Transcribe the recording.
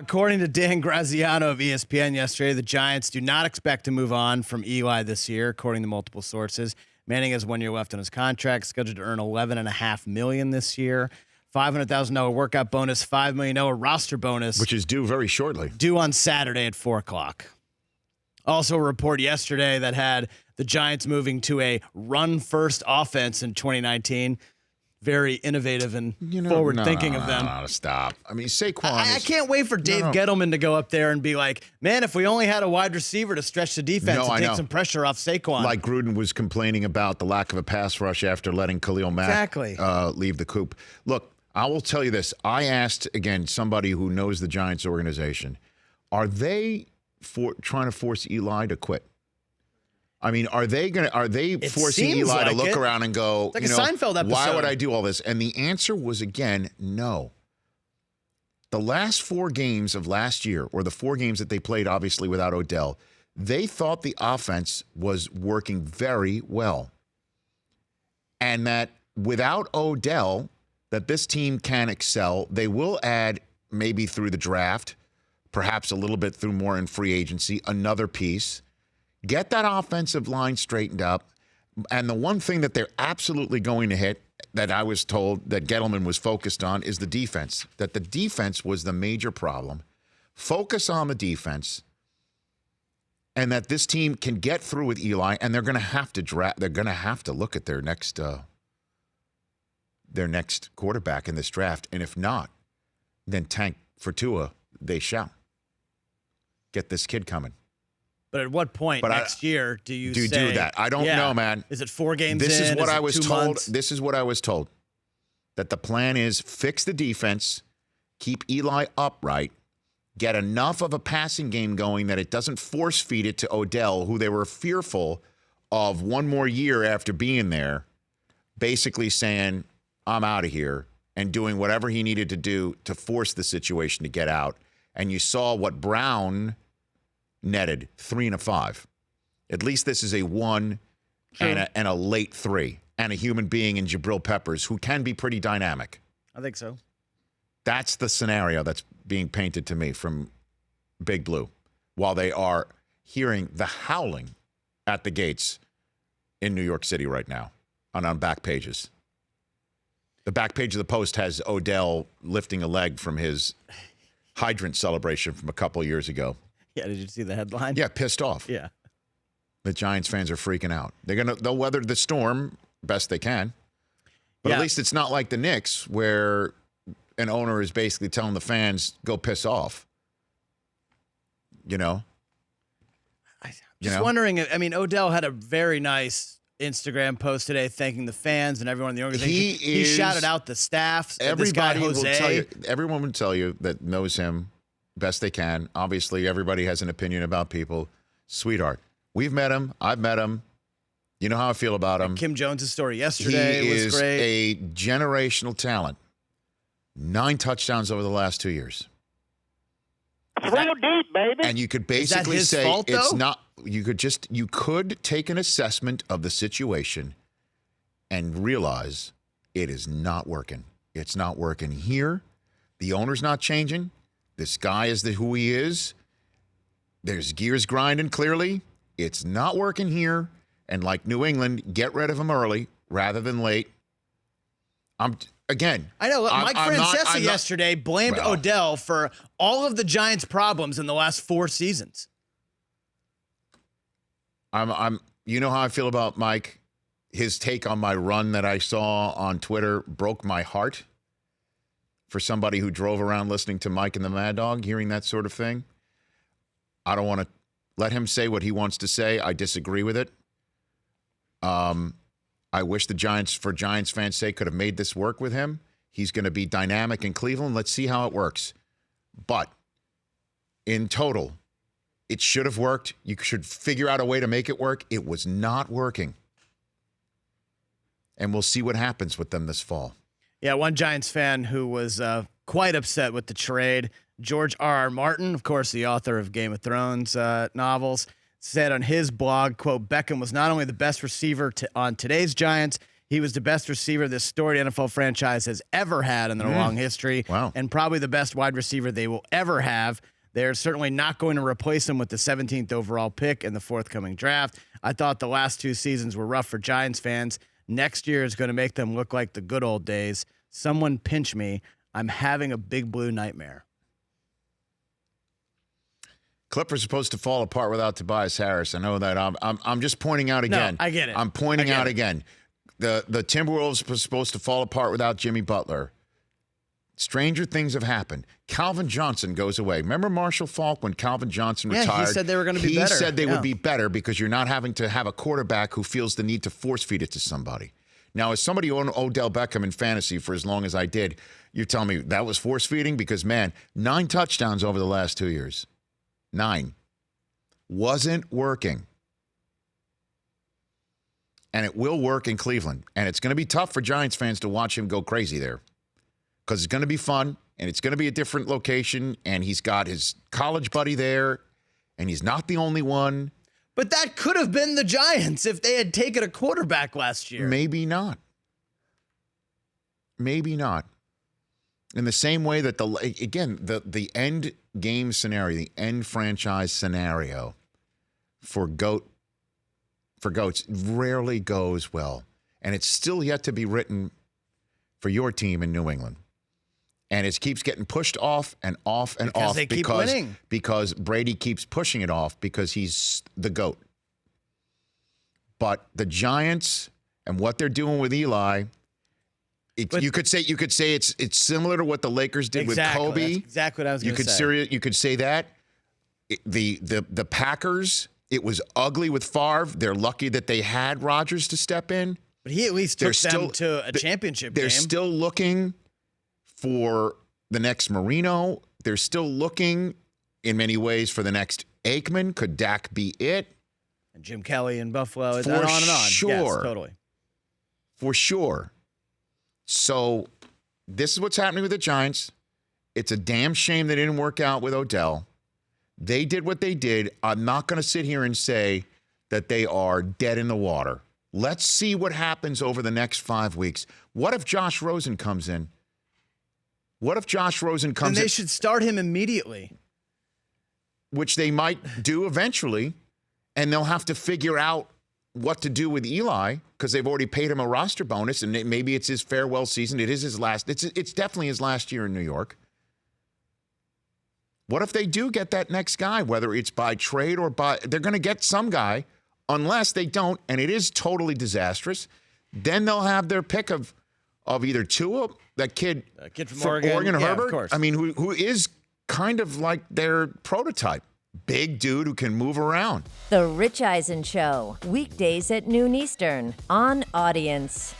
According to Dan Graziano of ESPN yesterday, the Giants do not expect to move on from Eli this year, according to multiple sources. Manning has 1 year left on his contract, scheduled to earn $11.5 million this year. $500,000 workout bonus, $5 million roster bonus, which is due very shortly. Due on Saturday at 4:00. Also, a report yesterday that had the Giants moving to a run-first offense in 2019. Very innovative and forward-thinking of them. No, stop. I mean, Saquon I can't wait for Dave Gettleman to go up there and be like, man, if we only had a wide receiver to stretch the defense and take some pressure off Saquon. Like Gruden was complaining about the lack of a pass rush after letting Khalil Mack leave the coop. Look, I will tell you this. I asked, again, somebody who knows the Giants organization, are they trying to force Eli to quit? I mean, are they forcing Eli to look around and go, like a Seinfeld episode. Why would I do all this? And the answer was, again, no. The last 4 games of last year, or the 4 games that they played, obviously, without Odell, they thought the offense was working very well. And that without Odell, that this team can excel. They will add, maybe through the draft, perhaps a little bit through more in free agency, another piece. Get that offensive line straightened up. And the one thing that they're absolutely going to hit, that I was told that Gettleman was focused on, is the defense. That the defense was the major problem. Focus on the defense. And that this team can get through with Eli, and they're going to have to they're going to have to look at their next quarterback in this draft. And if not, then tank for Tua, they shall. Get this kid coming. But at what point next year do you do that? I don't know, man. Is it 4 games This is what I was 2 told. months? This is what I was told. That the plan is fix the defense, keep Eli upright, get enough of a passing game going that it doesn't force feed it to Odell, who they were fearful of one more year after being there, basically saying, I'm out of here, and doing whatever he needed to do to force the situation to get out. And you saw what Brown netted, 3 and a 5. At least this is a 1 and a late 3, and a human being in Jabril Peppers who can be pretty dynamic. I think so. That's the scenario that's being painted to me from Big Blue, while they are hearing the howling at the gates in New York City right now on back pages. The back page of the Post has Odell lifting a leg from his hydrant celebration from a couple years ago. Yeah, did you see the headline? Yeah, pissed off. Yeah. The Giants fans are freaking out. They'll weather the storm best they can. But at least it's not like the Knicks, where an owner is basically telling the fans, go piss off. Wondering, I mean, Odell had a very nice Instagram post today thanking the fans and everyone in the organization. He shouted out the staff. Everybody will tell you. Everyone will tell you that knows him best they can. Obviously, everybody has an opinion about people. Sweetheart. We've met him. I've met him. You know how I feel about him. Kim Jones' story yesterday was great. He is a generational talent. 9 touchdowns over the last 2 years. It's real deep, baby. And you could basically say it's not. You could take an assessment of the situation and realize it is not working. It's not working here. The owner's not changing. This guy is who he is. There's gears grinding clearly. It's not working here. And like New England, get rid of him early rather than late. I know. Mike Francesa yesterday blamed Odell for all of the Giants' problems in the last 4 seasons. You know how I feel about Mike. His take on my run that I saw on Twitter broke my heart. For somebody who drove around listening to Mike and the Mad Dog, hearing that sort of thing. I don't want to let him say what he wants to say. I disagree with it. I wish the Giants, for Giants fans' sake, could have made this work with him. He's going to be dynamic in Cleveland. Let's see how it works. But in total, it should have worked. You should figure out a way to make it work. It was not working. And we'll see what happens with them this fall. Yeah, one Giants fan who was quite upset with the trade, George R.R. Martin, of course, the author of Game of Thrones novels, said on his blog, quote, Beckham was not only the best receiver on today's Giants, He was the best receiver this storied NFL franchise has ever had in their long history. Wow. And probably the best wide receiver they will ever have. They're certainly not going to replace him with the 17th overall pick in the forthcoming draft. I thought the last 2 seasons were rough for Giants fans. Next year is going to make them look like the good old days. Someone pinch me. I'm having a big blue nightmare. Clippers supposed to fall apart without Tobias Harris. I know that. I'm just pointing out again. No, I get it. I'm pointing out again. The Timberwolves were supposed to fall apart without Jimmy Butler. Stranger things have happened. Calvin Johnson goes away. Remember Marshall Faulk when Calvin Johnson retired? He said they were going to be better. He said they would be better because you're not having to have a quarterback who feels the need to force feed it to somebody. Now, as somebody who owned Odell Beckham in fantasy for as long as I did, you tell me that was force feeding? Because, man, 9 touchdowns over the last 2 years. 9. Wasn't working. And it will work in Cleveland. And it's going to be tough for Giants fans to watch him go crazy there. Because it's going to be fun, and it's going to be a different location, and he's got his college buddy there, and he's not the only one. But that could have been the Giants if they had taken a quarterback last year. Maybe not. Maybe not. In the same way that the end game scenario, the end franchise scenario for goats rarely goes well. And it's still yet to be written for your team in New England. And it keeps getting pushed off and off and because off they keep winning. Because Brady keeps pushing it off because he's the GOAT. But the Giants and what they're doing with Eli, you could say it's similar to what the Lakers did with Kobe. That's exactly what I was going to say. You could say that. The Packers, it was ugly with Favre. They're lucky that they had Rodgers to step in. But he at least took them to a championship game. They're still looking for the next Marino. They're still looking, in many ways, for the next Aikman. Could Dak be it? And Jim Kelly in Buffalo. For and on and on. sure. Yes, totally. For sure. So this is what's happening with the Giants. It's a damn shame they didn't work out with Odell. They did what they did. I'm not going to sit here and say that they are dead in the water. Let's see what happens over the next 5 weeks. What if Josh Rosen comes in? What if Josh Rosen comes in? And they should start him immediately. Which they might do eventually, and they'll have to figure out what to do with Eli because they've already paid him a roster bonus, and maybe it's his farewell season. It is his last. It's definitely his last year in New York. What if they do get that next guy, whether it's by trade or they're going to get some guy, unless they don't, and it is totally disastrous. Then they'll have their pick of either Tua, that kid from Oregon, Herbert. Of course. I mean, who is kind of like their prototype. Big dude who can move around. The Rich Eisen Show, weekdays at noon Eastern on Audience.